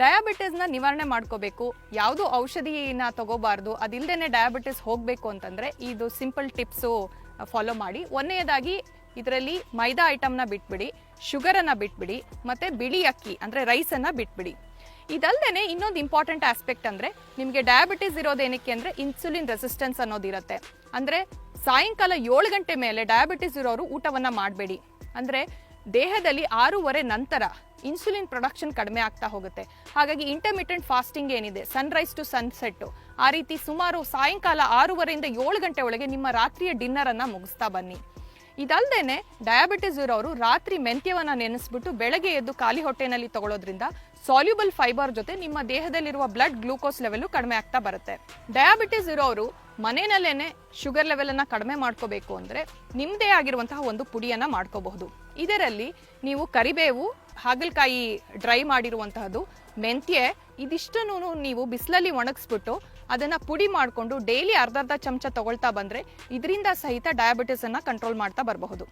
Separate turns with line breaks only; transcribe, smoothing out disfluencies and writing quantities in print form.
ಡಯಾಬಿಟಿಸ್ನ ನಿವಾರಣೆ ಮಾಡ್ಕೋಬೇಕು, ಯಾವುದು ಔಷಧಿನ ತಗೋಬಾರ್ದು, ಅದಿಲ್ಲದೇನೆ ಡಯಾಬಿಟಿಸ್ ಹೋಗಬೇಕು ಅಂತಂದರೆ ಇದು ಸಿಂಪಲ್ ಟಿಪ್ಸು ಫಾಲೋ ಮಾಡಿ. ಒಂದನೇದಾಗಿ ಇದರಲ್ಲಿ ಮೈದಾ ಐಟಮ್ನ ಬಿಟ್ಬಿಡಿ, ಶುಗರನ್ನು ಬಿಟ್ಬಿಡಿ, ಮತ್ತು ಬಿಳಿ ಅಕ್ಕಿ ಅಂದರೆ ರೈಸನ್ನು ಬಿಟ್ಬಿಡಿ. ಇದಲ್ಲದೆ ಇನ್ನೊಂದು ಇಂಪಾರ್ಟೆಂಟ್ ಆಸ್ಪೆಕ್ಟ್ ಅಂದರೆ ನಿಮಗೆ ಡಯಾಬಿಟಿಸ್ ಇರೋದೇನಕ್ಕೆ ಅಂದರೆ ಇನ್ಸುಲಿನ್ ರೆಸಿಸ್ಟೆನ್ಸ್ ಅನ್ನೋದಿರುತ್ತೆ. ಅಂದರೆ ಸಾಯಂಕಾಲ 7 ಗಂಟೆ ಮೇಲೆ ಡಯಾಬಿಟಿಸ್ ಇರೋರು ಊಟವನ್ನು ಮಾಡಬೇಡಿ. ಅಂದರೆ ದೇಹದಲ್ಲಿ 6:30 ನಂತರ ಇನ್ಸುಲಿನ್ ಪ್ರೊಡಕ್ಷನ್ ಕಡಿಮೆ ಆಗ್ತಾ ಹೋಗುತ್ತೆ. ಹಾಗಾಗಿ ಇಂಟರ್ಮಿಟೆಂಟ್ ಫಾಸ್ಟಿಂಗ್ ಏನಿದೆ, ಸನ್ರೈಸ್ ಟು ಸನ್ಸೆಟ್ಟು, ಆ ರೀತಿ ಸುಮಾರು ಸಾಯಂಕಾಲ 6:30ರಿಂದ 7 ಗಂಟೆ ಒಳಗೆ ನಿಮ್ಮ ರಾತ್ರಿಯ ಡಿನ್ನರನ್ನು ಮುಗಿಸ್ತಾ ಬನ್ನಿ. ಇದಲ್ಲದೆ ಡಯಾಬಿಟಿಸ್ ಇರೋರು ರಾತ್ರಿ ಮೆಂತ್ಯವನ್ನು ನೆನೆಸ್ಬಿಟ್ಟು ಬೆಳಗ್ಗೆ ಎದ್ದು ಖಾಲಿ ಹೊಟ್ಟೆನಲ್ಲಿ ತಗೊಳ್ಳೋದ್ರಿಂದ ಸಾಲ್ಯುಬಲ್ ಫೈಬರ್ ಜೊತೆ ನಿಮ್ಮ ದೇಹದಲ್ಲಿರುವ ಬ್ಲಡ್ ಗ್ಲೂಕೋಸ್ ಲೆವೆಲ್ ಕಡಿಮೆ ಆಗ್ತಾ ಬರುತ್ತೆ. ಡಯಾಬಿಟಿಸ್ ಇರೋರು ಮನೆಯಲ್ಲೇನೆ ಶುಗರ್ ಲೆವೆಲ್ ಅನ್ನ ಕಡಿಮೆ ಮಾಡ್ಕೋಬೇಕು ಅಂದ್ರೆ ನಿಮ್ಮದೇ ಆಗಿರುವಂತಹ ಒಂದು ಪುಡಿಯನ್ನ ಮಾಡ್ಕೋಬಹುದು. ಇದರಲ್ಲಿ ನೀವು ಕರಿಬೇವು, ಹಾಗಲಕಾಯಿ ಡ್ರೈ ಮಾಡಿರುವಂತಹದ್ದು, ಮೆಂತ್ಯೆ, ಇದಿಷ್ಟನ್ನು ನೀವು ಬಿಸಿಲಲ್ಲಿ ಒಣಗಿಸ್ಬಿಟ್ಟು ಅದನ್ನ ಪುಡಿ ಮಾಡಿಕೊಂಡು ಡೈಲಿ ಅರ್ಧ ಚಮಚ ತಗೊಳ್ತಾ ಬಂದ್ರೆ ಇದರಿಂದ ಸಹಿತ ಡಯಾಬಿಟಿಸ್ ಅನ್ನ ಕಂಟ್ರೋಲ್ ಮಾಡ್ತಾ ಬರಬಹುದು.